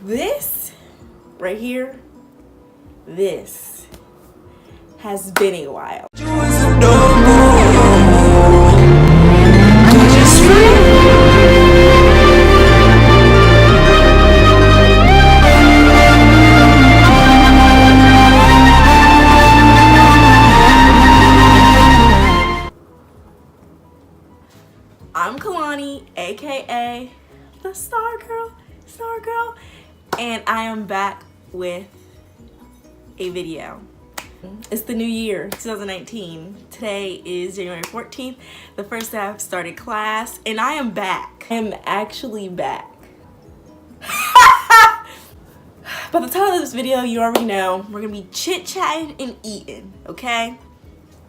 This right here, this has been a while. I'm Khlani, aka the Star Girl, and I am back with a video. It's the new year, 2019. Today is January 14th, the first day I've started class, and I am back. I am actually back. By the time of this video, you already know, we're gonna be chit-chatting and eating, okay?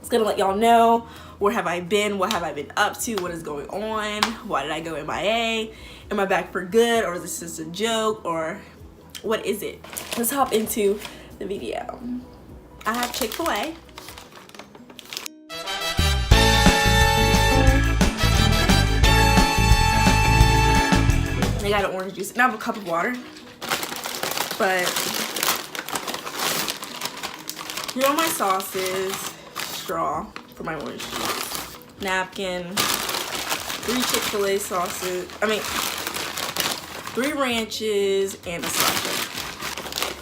It's gonna let y'all know, where have I been, what have I been up to, what is going on, why did I go MIA, am I back for good, or is this just a joke, or what is it? Let's hop into the video. I have Chick-fil-A. I got an orange juice, and I have a cup of water, but here are my sauces, straw for my orange juice, napkin, 3 Chick-fil-A sauces, 3 ranches, and a sriracha.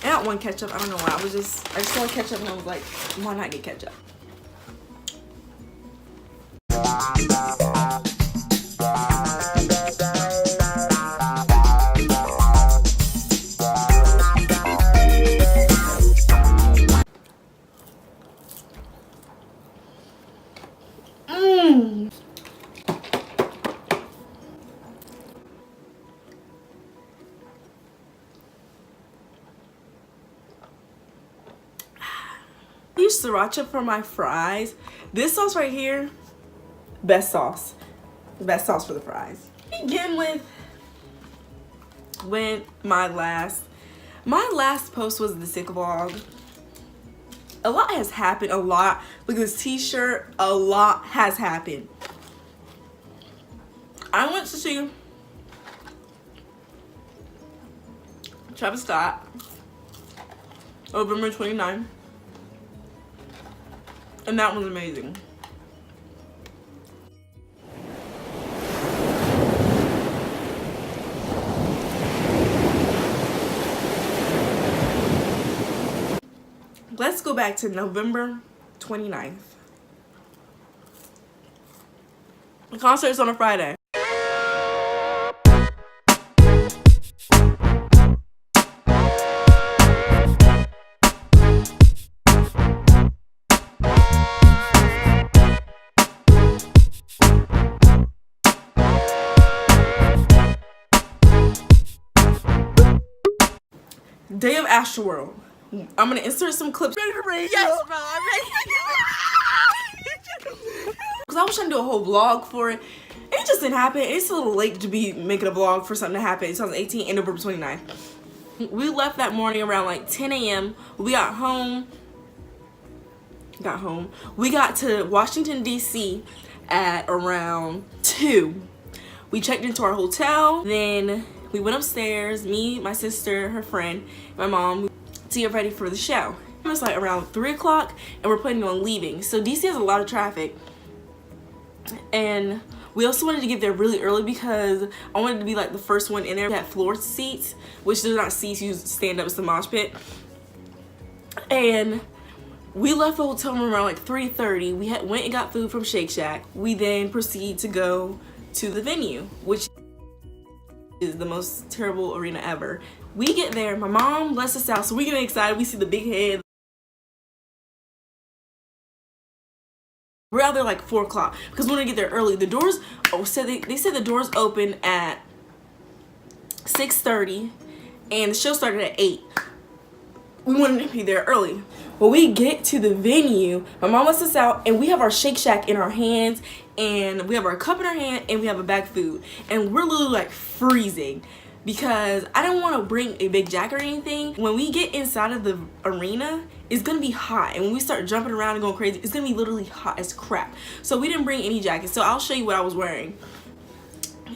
And not 1 ketchup, I don't know why, I just saw ketchup and I was like, why not get ketchup? I use sriracha for my fries. This sauce right here, best sauce. The best sauce for the fries. Begin with when my last post was the sick vlog. A lot has happened, a lot. Look at this t-shirt, a lot has happened. I went to see Travis Scott, November 29th. And that was amazing. Let's go back to November 29th. The concert's on a Friday. Day of Astroworld. I'm gonna insert some clips. Yes, bro. I'm ready. Cause I was trying to do a whole vlog for it. It just didn't happen. It's a little late to be making a vlog for something to happen. 2018 and November 29th. We left that morning around like 10 a.m. We got home. We got to Washington, D.C. at around 2. We checked into our hotel. Then we went upstairs, me, my sister, her friend, my mom, to get ready for the show. It was like around 3 o'clock and we're planning on leaving. So DC has a lot of traffic. And we also wanted to get there really early because I wanted to be like the first one in there. We had floor seats, which they're not seats, you stand up, it's the mosh pit. And we left the hotel room around like 3:30. We went and got food from Shake Shack. We then proceeded to go to the venue, which is the most terrible arena ever. We get there, my mom lets us out, so we get excited. We see the big head. We're out there like 4 o'clock because we want to get there early. The doors, they said the doors open at 6:30 and the show started at 8. We wanted to be there early. When we get to the venue, my mom lets us out and we have our Shake Shack in our hands and we have our cup in our hand and we have a bag of food. And we're literally like freezing because I don't want to bring a big jacket or anything. When we get inside of the arena, it's gonna be hot, and when we start jumping around and going crazy, it's gonna be literally hot as crap. So we didn't bring any jackets. So I'll show you what I was wearing.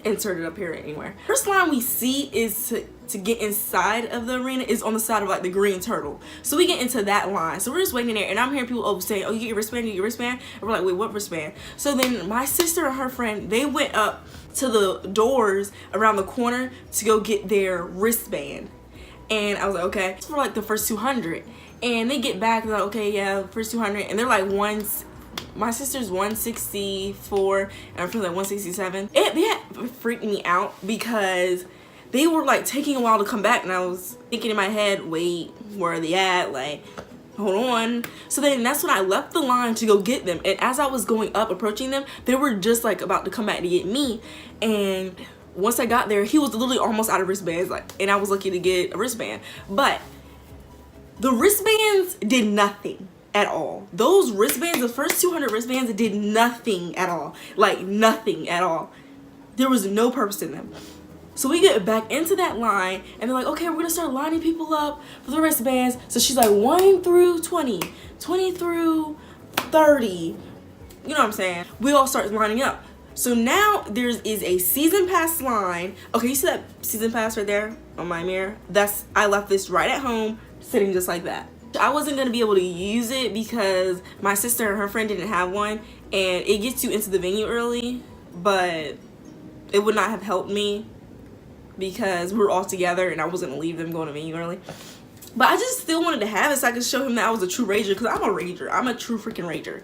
Insert it up here anywhere. First line we see is to get inside of the arena is on the side of like the green turtle. So we get into that line. So we're just waiting there, and I'm hearing people saying, oh, you get your wristband, you get your wristband. And we're like, wait, what wristband? So then my sister and her friend, they went up to the doors around the corner to go get their wristband. And I was like, okay. It's for like the first 200. And they get back, they're like, okay, yeah, first 200. And they're like my sister's 164 and I'm feeling like 167. They had freaked me out because they were like taking a while to come back, and I was thinking in my head, wait, where are they at? Like, hold on. So then that's when I left the line to go get them, and as I was going up, approaching them, they were just like about to come back to get me. And once I got there, he was literally almost out of wristbands, like, and I was lucky to get a wristband. But the wristbands did nothing at all. Those wristbands, the first 200 wristbands, did nothing at all. Like, nothing at all. There was no purpose in them. So we get back into that line, and they're like, okay, we're gonna start lining people up for the wristbands. So she's like 1 through 20, 20 through 30. You know what I'm saying? We all start lining up. So now there is a season pass line. Okay, you see that season pass right there on my mirror? I left this right at home, sitting just like that. I wasn't going to be able to use it because my sister and her friend didn't have one, and it gets you into the venue early, but it would not have helped me because we were all together and I wasn't going to leave them going to venue early. But I just still wanted to have it so I could show him that I was a true rager, because I'm a rager. I'm a true freaking rager.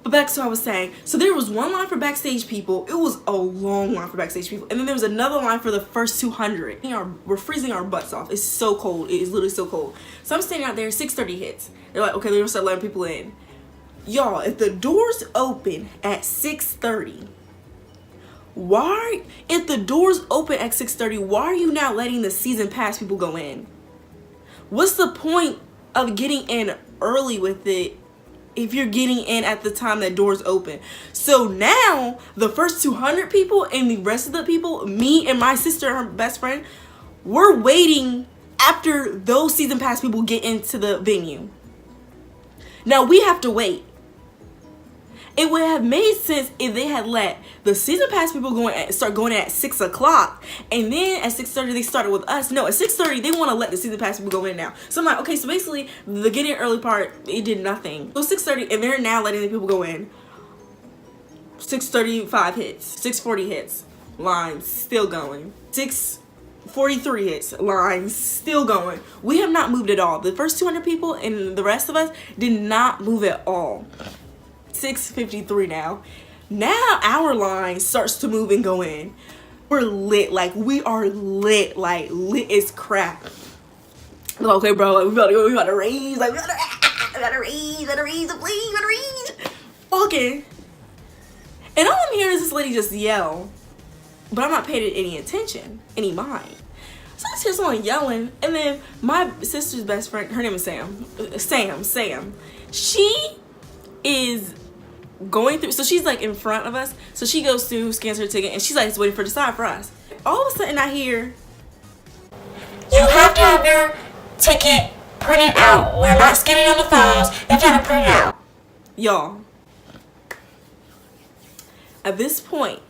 But back to what I was saying. So there was one line for backstage people. It was a long line for backstage people. And then there was another line for the first 200. We're freezing our butts off. It's so cold. It is literally so cold. So I'm standing out there, 6:30 hits. They're like, okay, they're gonna start letting people in. Y'all, if the doors open at 6:30, if the doors open at 6:30, why are you now letting the season pass people go in? What's the point of getting in early with it if you're getting in at the time that doors open? So now the first 200 people and the rest of the people, me and my sister and her best friend, we're waiting after those season pass people get into the venue. Now we have to wait. It would have made sense if they had let the season pass people start going at 6 o'clock, and then at 6:30 they started with us. No, at 6:30 they want to let the season pass people go in now. So I'm like, okay, so basically the get in early part, it did nothing. So 6:30, and they're now letting the people go in. 6:35 hits, 6:40 hits, line still going. 6:43 hits, line still going. We have not moved at all. The first 200 people and the rest of us did not move at all. 6:53 now. Now our line starts to move and go in. We're lit, like we are lit, like lit as crap. I'm like, okay, bro, like, we about to raise, like we gotta raise, please, walking. And all I'm hearing is this lady just yell, but I'm not paying any attention, any mind. So I hear someone yelling, and then my sister's best friend, her name is Sam. She is going through, so she's like in front of us, so she goes through, scans her ticket, and she's like waiting for the sign for us. All of a sudden I hear, you have to have your ticket printed out. We're not scanning on the phones. You have to have it printed out. Y'all, at this point,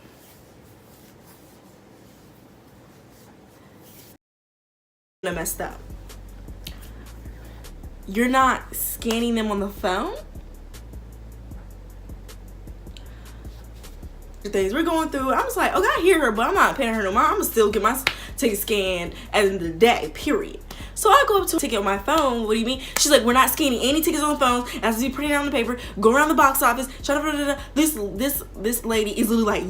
I messed up. You're not scanning them on the phone? Things we're going through, I was like, okay, I hear her, but I'm not paying her no mind. I'm gonna still get my ticket scanned at the end of the day, period. So I go up to a ticket on my phone. What do you mean? She's like, we're not scanning any tickets on the phones. It has to be printed out on the paper. Go around the box office. This lady is literally like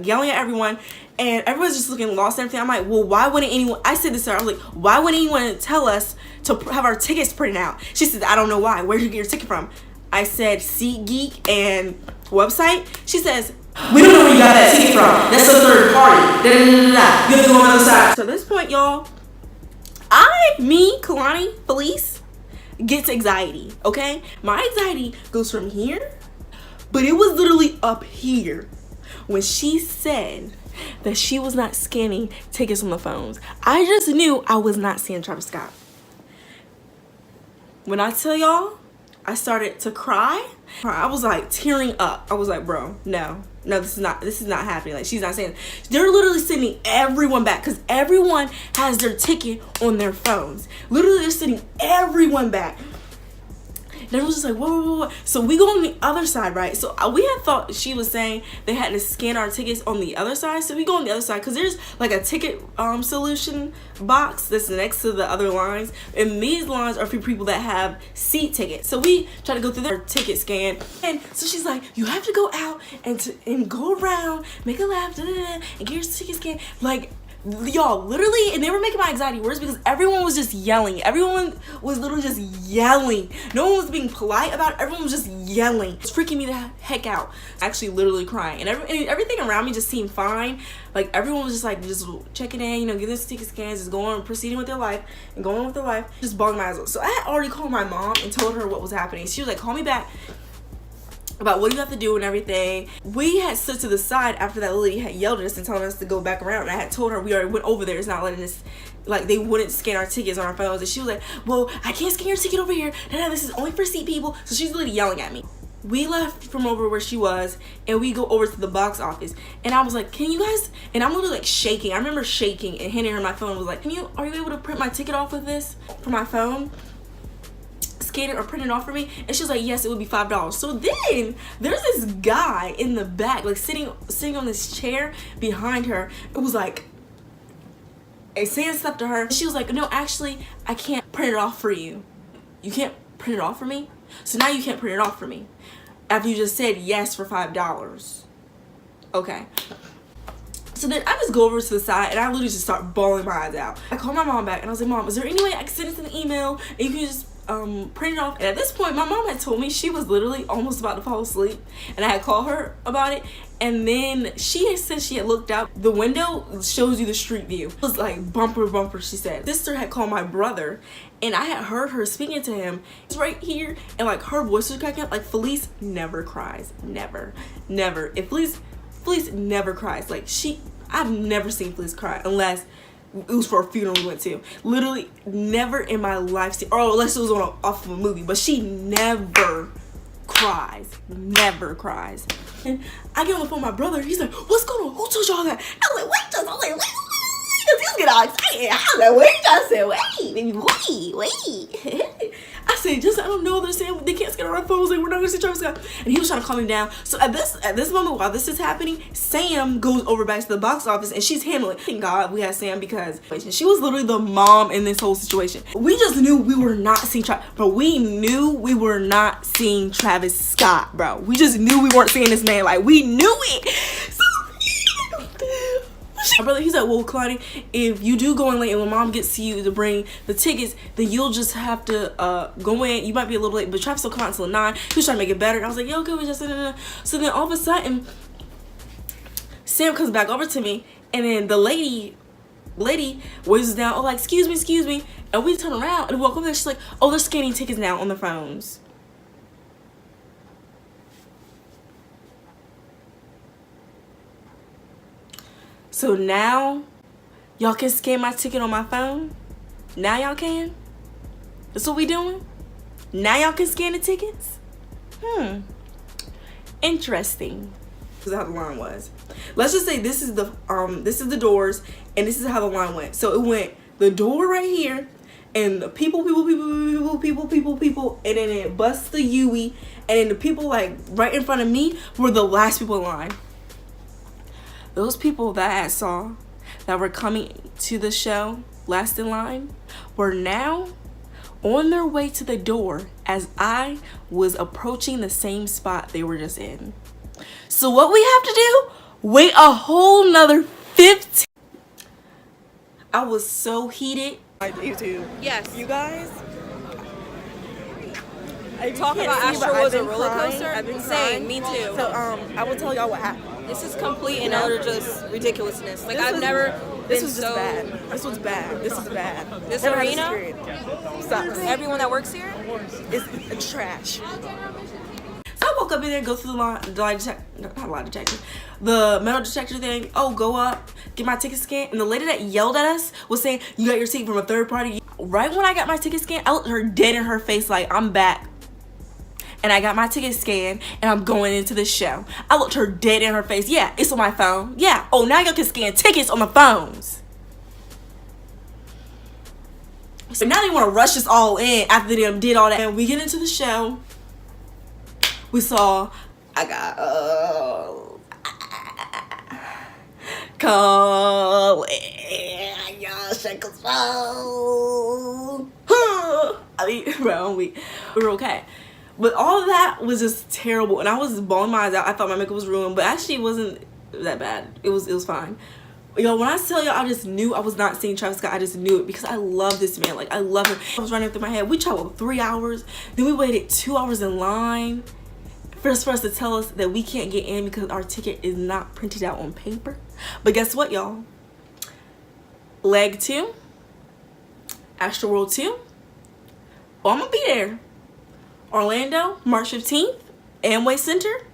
yelling at everyone, and everyone's just looking lost and everything. I'm like, well, why wouldn't anyone? I said this to her. I was like, why wouldn't anyone tell us to have our tickets printed out? She said, I don't know why. Where did you get your ticket from? I said, SeatGeek and website. She says, we don't know where you got that ticket from. That's a third party. You have to go on the other side. So at this point, y'all, KhylaniFelice, gets anxiety, okay? My anxiety goes from here, but it was literally up here when she said that she was not scanning tickets on the phones. I just knew I was not seeing Travis Scott. When I tell y'all, I started to cry. I was like tearing up. I was like, bro, no, this is not happening. Like, she's not saying. They're literally sending everyone back because everyone has their ticket on their phones. Literally, they're sending everyone back. And everyone was just like, whoa. So we go on the other side, right? So we had thought she was saying they had to scan our tickets on the other side. So we go on the other side because there's like a ticket solution box that's next to the other lines. And these lines are for people that have seat tickets. So we try to go through their ticket scan. And so she's like, you have to go out and go around, make a lap, and get your ticket scan. Like, y'all, literally, and they were making my anxiety worse because everyone was just yelling. Everyone was literally just yelling. No one was being polite about it. Everyone was just yelling. It's freaking me the heck out. Actually, literally crying. And everything around me just seemed fine. Like, everyone was just like, just checking in, you know, getting their ticket scans, just going, proceeding with their life, and going with their life. Just bawling my eyes out. So I had already called my mom and told her what was happening. She was like, call me back about what you have to do and everything. We had stood to the side after that lady had yelled at us and telling us to go back around, and I had told her we already went over there. It's not letting us, like, they wouldn't scan our tickets on our phones. And she was like, well, I can't scan your ticket over here. No, this is only for seat people. So she's literally yelling at me. We left from over where she was and we go over to the box office, and I was like, can you guys, and I'm literally like shaking. I remember shaking and handing her my phone and was like, are you able to print my ticket off with this for my phone? Scan it or print it off for me? And she was like, yes, it would be $5. So then there's this guy in the back, like sitting on this chair behind her. It was like, saying stuff to her. She was like, no, actually, I can't print it off for you. You can't print it off for me? So now you can't print it off for me after you just said yes for $5. Okay. So then I just go over to the side and I literally just start bawling my eyes out. I called my mom back and I was like, Mom, is there any way I can send it in an email and you can just print it off? And at this point, my mom had told me she was literally almost about to fall asleep, and I had called her about it. And then she had said she had looked out the window, shows you the street view. It was like bumper, she said. Sister had called my brother, and I had heard her speaking to him. It's right here, and like her voice was cracking up. Like, Felice never cries, never. If Felice never cries. Like, I've never seen Felice cry unless it was for a funeral we went to. Literally never in my life or unless it was off of a movie, but she never cries. And I get on the phone with my brother. He's like, what's going on? Who told y'all that? I was like, wait. He's getting all excited. I was like, wait. I said, wait. I said, just, I don't know. They're saying they can't scan our phones. Like, we're not going to see Travis Scott. And he was trying to calm me down. So at this moment, while this is happening, Sam goes over back to the box office and she's handling it. Thank God we had Sam because she was literally the mom in this whole situation. We just knew we were not seeing Travis. Bro, we knew we were not seeing Travis Scott, bro. We just knew we weren't seeing this man. Like, we knew it. My brother, he's like, well, Kalani, if you do go in late and when Mom gets to you to bring the tickets, then you'll just have to go in. You might be a little late, but Travis will come out until 9. He was trying to make it better. And I was like, yeah, okay, we just no. So then all of a sudden, Sam comes back over to me, and then the lady waves us down. Oh, like, excuse me. And we turn around and walk over there. She's like, oh, they're scanning tickets now on the phones. So now, y'all can scan my ticket on my phone? Now y'all can? That's what we doing? Now y'all can scan the tickets? Interesting. This is how the line was. Let's just say this is the doors, and this is how the line went. So it went the door right here, and the people, and then it busts the Yui, and then the people like right in front of me were the last people in line. Those people that I saw that were coming to the show last in line were now on their way to the door as I was approaching the same spot they were just in. So what we have to do, wait a whole nother 15. I was so heated. YouTube. Yes. You guys. Talk about Astroworld was a roller coaster. I've been Same, crying. me too. So I will tell y'all what happened. This is complete and utter just ridiculousness. Like, This I've was- never This been was so. just bad. This was bad. This is bad. This Never had arena? experience. Sucks. Everyone that works here. It's trash. So I woke walk up in there, go through the lie detector, not lie detector, the metal detector thing. Oh, go up, get my ticket scanned. And the lady that yelled at us was saying, you got your ticket from a third party. Right when I got my ticket scanned, I looked her dead in her face like, I'm back. And I got my ticket scanned and I'm going into the show. I looked her dead in her face. Yeah, it's on my phone. Yeah. Oh, now y'all can scan tickets on the phones. So now they want to rush us all in after they did all that. And we get into the show. We saw, I got, I mean, bro, we were okay. But all of that was just terrible, and I was bawling my eyes out. I thought my makeup was ruined, but actually it wasn't that bad. It was fine. Yo, when I tell y'all, I just knew I was not seeing Travis Scott. I just knew it because I love this man. Like, I love him. I was running through my head. We traveled 3 hours. Then we waited 2 hours in line for us to tell us that we can't get in because our ticket is not printed out on paper. But guess what, y'all? Leg 2, Astroworld 2. Oh, I'm gonna be there. Orlando, March 15th, Amway Center.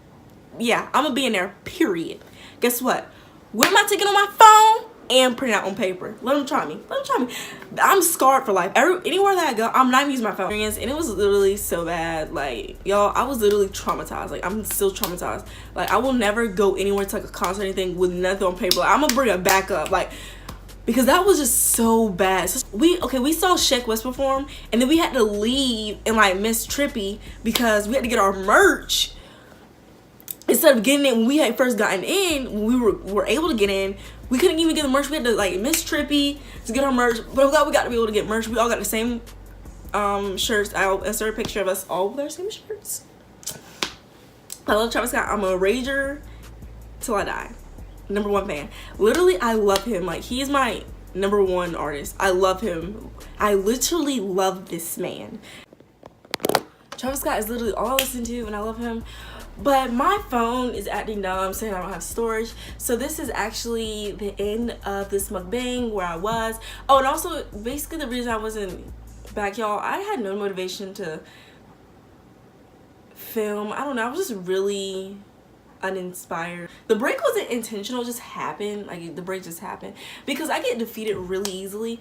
Yeah, I'm gonna be in there, period. Guess what? With my ticket on my phone and print out on paper. Let them try me. Let them try me. I'm scarred for life. Anywhere that I go, I'm not even using my phone. And it was literally so bad. Like, y'all, I was literally traumatized. Like, I'm still traumatized. Like, I will never go anywhere to like a concert or anything with nothing on paper. Like, I'm gonna bring it back up. Like, because that was just so bad. So we saw Sheck West perform, and then we had to leave and like miss Trippy because we had to get our merch. Instead of getting it when we had first gotten in, when we were able to get in, we couldn't even get the merch. We had to like miss Trippy to get our merch. But I'm glad we got to be able to get merch. We all got the same shirts. I'll insert a picture of us all with our same shirts. I love Travis Scott. I'm a rager till I die. #1 fan. Literally, I love him. Like, he is my #1 artist. I love him. I literally love this man. Travis Scott is literally all I listen to, and I love him. But my phone is acting dumb, saying I don't have storage. So this is actually the end of this mukbang where I was. Oh, and also, basically the reason I wasn't back, y'all, I had no motivation to film. I don't know. I was just really uninspired. The break wasn't intentional, it just happened. Like, the break just happened because I get defeated really easily,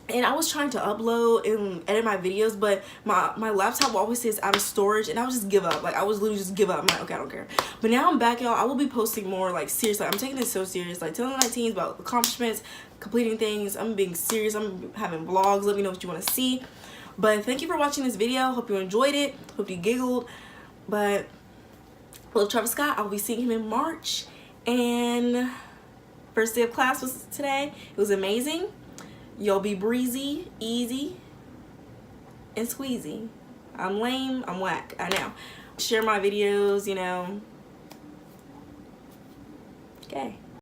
and I was trying to upload and edit my videos, but my laptop always says out of storage, and I would just give up. Like, I was literally just give up. I'm like, okay, I don't care. But now I'm back, y'all. I will be posting more, like, seriously. I'm taking this so serious, like telling my teens about accomplishments, completing things. I'm being serious. I'm having vlogs. Let me know what you want to see. But thank you for watching this video. Hope you enjoyed it. Hope you giggled. But I love Travis Scott. I'll be seeing him in March. And first day of class was today. It was amazing. Y'all be breezy, easy, and squeezy. I'm lame. I'm whack. I know. Share my videos, you know. Okay.